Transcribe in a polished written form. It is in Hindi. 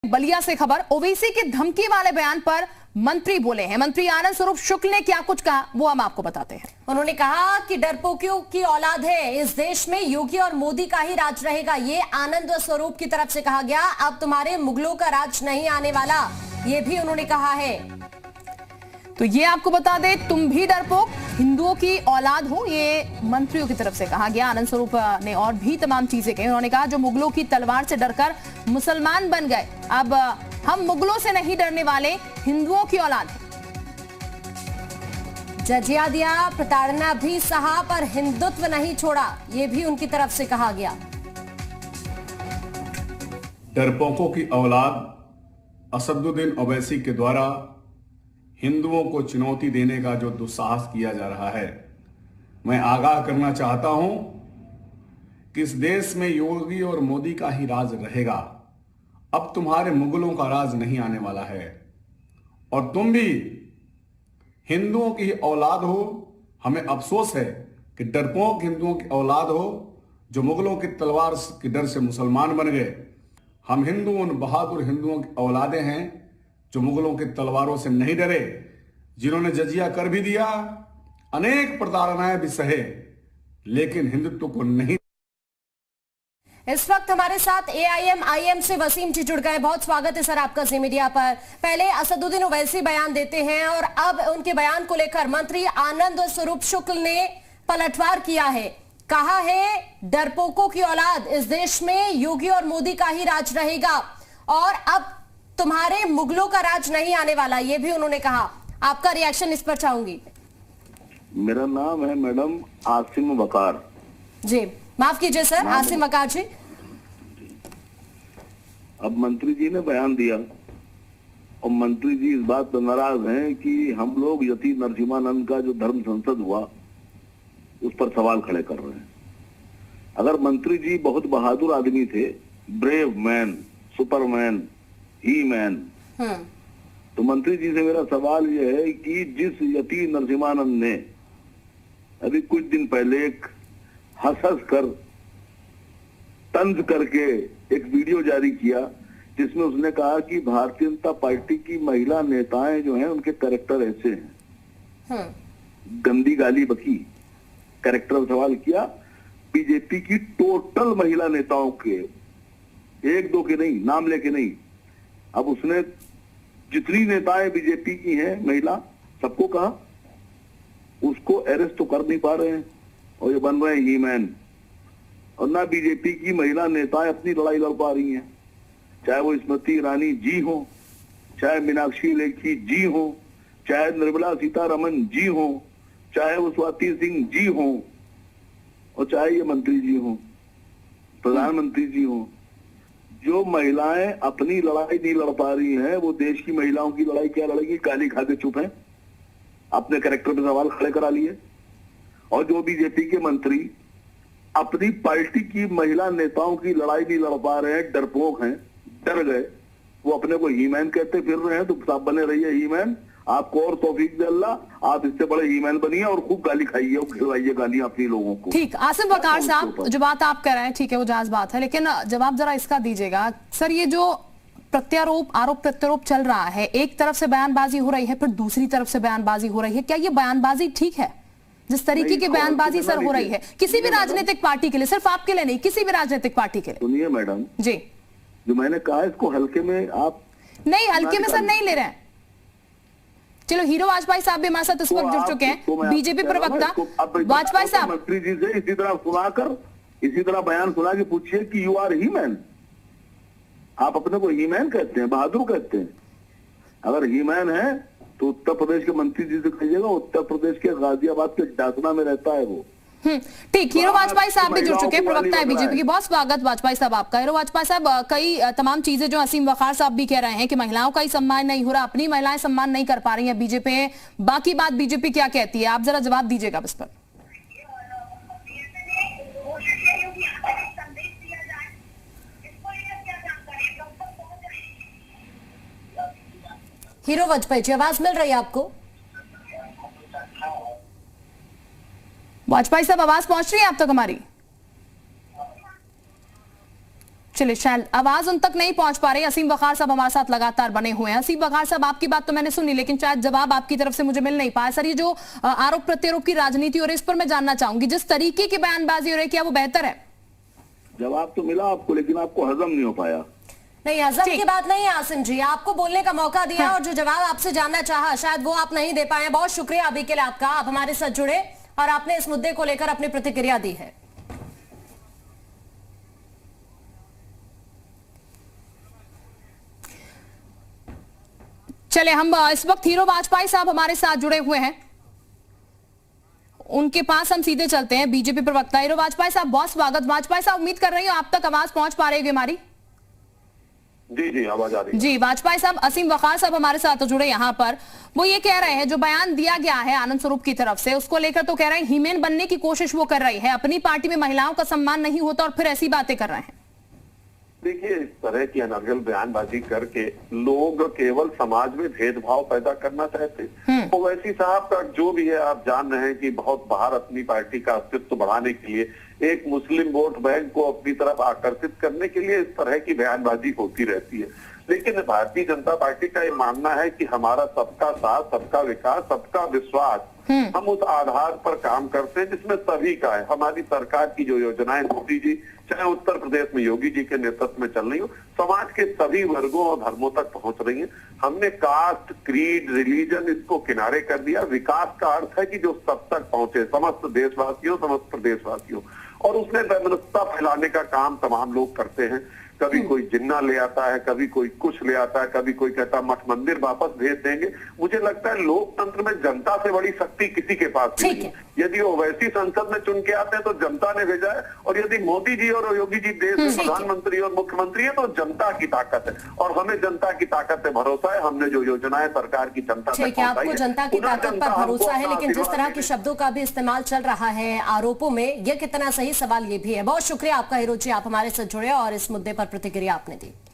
बलिया से खबर। ओवैसी के धमकी वाले बयान पर मंत्री बोले हैं। मंत्री आनंद स्वरूप शुक्ल ने क्या कुछ कहा वो हम आपको बताते हैं। उन्होंने कहा कि डरपोकियों की औलाद है, इस देश में योगी और मोदी का ही राज रहेगा। ये आनंद स्वरूप की तरफ से कहा गया। अब तुम्हारे मुगलों का राज नहीं आने वाला, ये भी उन्होंने कहा है। तो ये आपको बता दें, तुम भी डरपोक हिंदुओं की औलाद हो, ये मंत्रियों की तरफ से कहा गया। आनंद स्वरूप ने और भी तमाम चीजें कही। उन्होंने कहा जो मुगलों की तलवार से डरकर मुसलमान बन गए, अब हम मुगलों से नहीं डरने वाले, हिंदुओं की औलाद है। जजिया दिया, प्रताड़ना भी सहा, पर हिंदुत्व नहीं छोड़ा, ये भी उनकी तरफ से कहा गया। डरपोकों की औलाद असदुद्दीन ओवैसी के द्वारा हिंदुओं को चुनौती देने का जो दुस्साहस किया जा रहा है, मैं आगाह करना चाहता हूं कि इस देश में योगी और मोदी का ही राज रहेगा। अब तुम्हारे मुगलों का राज नहीं आने वाला है और तुम भी हिंदुओं की औलाद हो। हमें अफसोस है कि डरपोक हिंदुओं की औलाद हो जो मुगलों की तलवार के डर से मुसलमान बन गए। हम हिंदू उन बहादुर हिंदुओं की औलादे हैं जो मुगलों की तलवारों से नहीं डरे, जिन्होंने जजिया कर भी दिया, अनेक प्रताड़नाएं भी सहे, लेकिन हिंदुत्व को नहीं। इस वक्त हमारे साथ AIM से वसीम जी जुड़ गए। बहुत स्वागत है सर आपका जी मीडिया पर। पहले असदुद्दीन ओवैसी बयान देते हैं और अब उनके बयान को लेकर मंत्री आनंद स्वरूप शुक्ल ने पलटवार किया है। कहा है डरपोकों की औलाद, इस देश में योगी और मोदी का ही राज रहेगा और अब तुम्हारे मुगलों का राज नहीं आने वाला, ये भी उन्होंने कहा। आपका रिएक्शन इस पर चाहूंगी। मेरा नाम है मैडम आसिम वकार जी, माफ कीजिए सर, आसिम वकार जी। अब मंत्री जी ने बयान दिया और मंत्री जी इस बात पर नाराज हैं कि हम लोग यति नरसिम्हानंद का जो धर्म संसद हुआ उस पर सवाल खड़े कर रहे हैं। अगर मंत्री जी बहुत बहादुर आदमी थे, ब्रेव मैन, सुपरमैन, ही मैन, तो मंत्री जी से मेरा सवाल यह है कि जिस यति नरसिम्हानंद ने अभी कुछ दिन पहले एक हंस कर तंज करके एक वीडियो जारी किया जिसमें उसने कहा कि भारतीय जनता पार्टी की महिला नेताएं जो हैं उनके कैरेक्टर ऐसे हैं, गंदी गाली बकी, कैरेक्टर सवाल किया। बीजेपी की टोटल महिला नेताओं के, एक दो के नहीं, नाम लेके नहीं, अब उसने जितनी नेताएं बीजेपी की हैं महिला, सबको कहा। उसको अरेस्ट तो कर नहीं पा रहे हैं और ये बन रहे हैं ही मैन। और ना बीजेपी की महिला नेताएं अपनी लड़ाई लड़ पा रही हैं, चाहे वो स्मृति ईरानी जी हो, चाहे मीनाक्षी लेखी जी हो, चाहे निर्मला सीतारमन जी हो, चाहे वो स्वाति सिंह जी हो, और चाहे ये मंत्री जी हो, प्रधानमंत्री जी हो। जो महिलाएं अपनी लड़ाई नहीं लड़ पा रही हैं, वो देश की महिलाओं की लड़ाई क्या लड़ेगी? गाली खा के चुप हैं, अपने कैरेक्टर पे सवाल खड़े करा लिए। और जो बीजेपी के मंत्री अपनी पार्टी की महिला नेताओं की लड़ाई नहीं लड़ पा रहे हैं, डरपोक हैं, डर गए, वो अपने को ही मैन कहते फिर रहे हैं। तो साहब बने रहिए ही मैन, आपको और तौफीक दे अल्लाह, आप इससे बड़े ईमान बनिए और खूब गाली खाइए और खिलवाइए गालियां अपनी लोगों को। ठीक, आसिम वकार साहब, जो बात आप कह रहे हैं ठीक है, वो जायज बात है, लेकिन जवाब जरा इसका दीजिएगा सर। ये जो आरोप प्रत्यारोप चल रहा है, एक तरफ से बयानबाजी हो रही है, फिर दूसरी तरफ से बयानबाजी हो रही है, क्या ये बयानबाजी ठीक है? जिस तरीके की बयानबाजी सर हो रही है किसी भी राजनीतिक पार्टी के लिए, सिर्फ आपके लिए नहीं, किसी भी राजनीतिक पार्टी के लिए। सुनिए मैडम जी, जो मैंने कहा इसको हल्के में आप नहीं, हल्के में सर नहीं ले रहे हैं। चलो, हीरो वाजपेयी साहब भी हमारे साथ इस वक्त जुड़ चुके हैं, बीजेपी प्रवक्ता वाजपेयी साहब। मंत्री जी से इसी तरह बयान सुना के पूछिए कि यू आर ही मैन। आप अपने को ही मैन कहते हैं, बहादुर कहते हैं? अगर ही मैन है तो उत्तर प्रदेश के मंत्री जी से कहिएगा, उत्तर प्रदेश के गाजियाबाद के डाकना में रहता है वो। ठीक, हीरो वाजपेयी साहब भी जुड़ चुके हैं, प्रवक्ता है बीजेपी की। बहुत स्वागत वाजपेयी साहब आपका। हीरो वाजपेयी साहब, कई तमाम चीजें जो असीम वकार साहब भी कह रहे हैं कि महिलाओं का ही सम्मान नहीं हो रहा, अपनी महिलाएं सम्मान नहीं कर पा रही हैं बीजेपी, बाकी बात बीजेपी क्या कहती है, आप जरा जवाब दीजिएगा इस पर। हीरो वाजपेयी जी, आवाज मिल रही है आपको? वाजपेयी साहब, आवाज पहुंच रही है आप तक हमारी? चलिए, शायद आवाज उन तक नहीं पहुंच पा रही। असीम वखार साहब हमारे साथ लगातार बने हुए हैं। असीम वखार साहब, आपकी बात तो मैंने सुनी, लेकिन शायद जवाब आपकी तरफ से मुझे मिल नहीं पाया। सर, ये जो आरोप प्रत्यारोप की राजनीति हो रही है, इस पर मैं जानना चाहूंगी, जिस तरीके की बयानबाजी हो रही है, क्या वो बेहतर है? जवाब तो मिला आपको, लेकिन आपको हजम नहीं हो पाया। नहीं, हजम की बात नहीं है आसिम जी, आपको बोलने का मौका दिया और जो जवाब आपसे जानना चाहा शायद वो आप नहीं दे पाए। बहुत शुक्रिया अभी के लिए आपका, आप हमारे साथ जुड़े और आपने इस मुद्दे को लेकर अपनी प्रतिक्रिया दी है। चले, हम इस वक्त हीरो वाजपेयी साहब हमारे साथ जुड़े हुए हैं, उनके पास हम सीधे चलते हैं। बीजेपी प्रवक्ता हीरो वाजपेयी साहब, बहुत स्वागत। वाजपेयी साहब, उम्मीद कर रही हूं आप तक आवाज पहुंच पा रही होगी हमारी। जी जी, आवाज आ रही है। जी, वाजपेयी साहब, असीम वखार साहब हमारे साथ जुड़े यहाँ पर। वो ये कह रहे हैं, जो बयान दिया गया है आनंद स्वरूप की तरफ से, उसको लेकर तो कह रहे हैं हीमेन बनने की कोशिश वो कर रही है, अपनी पार्टी में महिलाओं का सम्मान नहीं होता और फिर ऐसी बातें कर रहे हैं। देखिए, इस तरह की अनर्गल बयानबाजी करके लोग केवल समाज में भेदभाव पैदा करना चाहते हैं। ओवैसी साहब का जो भी है, आप जान रहे हैं कि बहुत बाहर अपनी पार्टी का अस्तित्व बढ़ाने के लिए, एक मुस्लिम वोट बैंक को अपनी तरफ आकर्षित करने के लिए इस तरह की बयानबाजी होती रहती है। लेकिन भारतीय जनता पार्टी का ये मानना है कि हमारा सबका साथ, सबका विकास, सबका विश्वास, हम उस आधार पर काम करते हैं जिसमें सभी का है। हमारी सरकार की जो योजनाएं मोदी जी, चाहे उत्तर प्रदेश में योगी जी के नेतृत्व में चल रही हो, समाज के सभी वर्गों और धर्मों तक पहुंच रही है। हमने कास्ट, क्रीड, रिलीजन इसको किनारे कर दिया। विकास का अर्थ है कि जो सब तक पहुंचे, समस्त देशवासियों, समस्त प्रदेशवासियों, और उसमें वैमनस्यता फैलाने का काम तमाम लोग करते हैं। कभी कोई जिन्ना ले आता है, कभी कोई कुछ ले आता है, कभी कोई कहता है मठ मंदिर वापस भेज देंगे। मुझे लगता है लोकतंत्र में जनता से बड़ी शक्ति किसी के पास नहीं है। यदि वो वैसी संसद में चुन के आते हैं तो जनता ने भेजा है, और यदि मोदी जी और योगी जी देश में प्रधानमंत्री और मुख्यमंत्री है तो जनता की ताकत है, और हमें जनता की ताकत पे भरोसा है। हमने जो योजनाएं सरकार की जनता तक ठीक है, आपको जनता की ताकत पर भरोसा है, लेकिन जिस तरह के शब्दों का भी इस्तेमाल चल रहा है आरोपों में, यह कितना सही, सवाल ये भी है। बहुत शुक्रिया आपका हीरो जी, आप हमारे साथ जुड़े और इस मुद्दे पर प्रतिक्रिया आपने दी।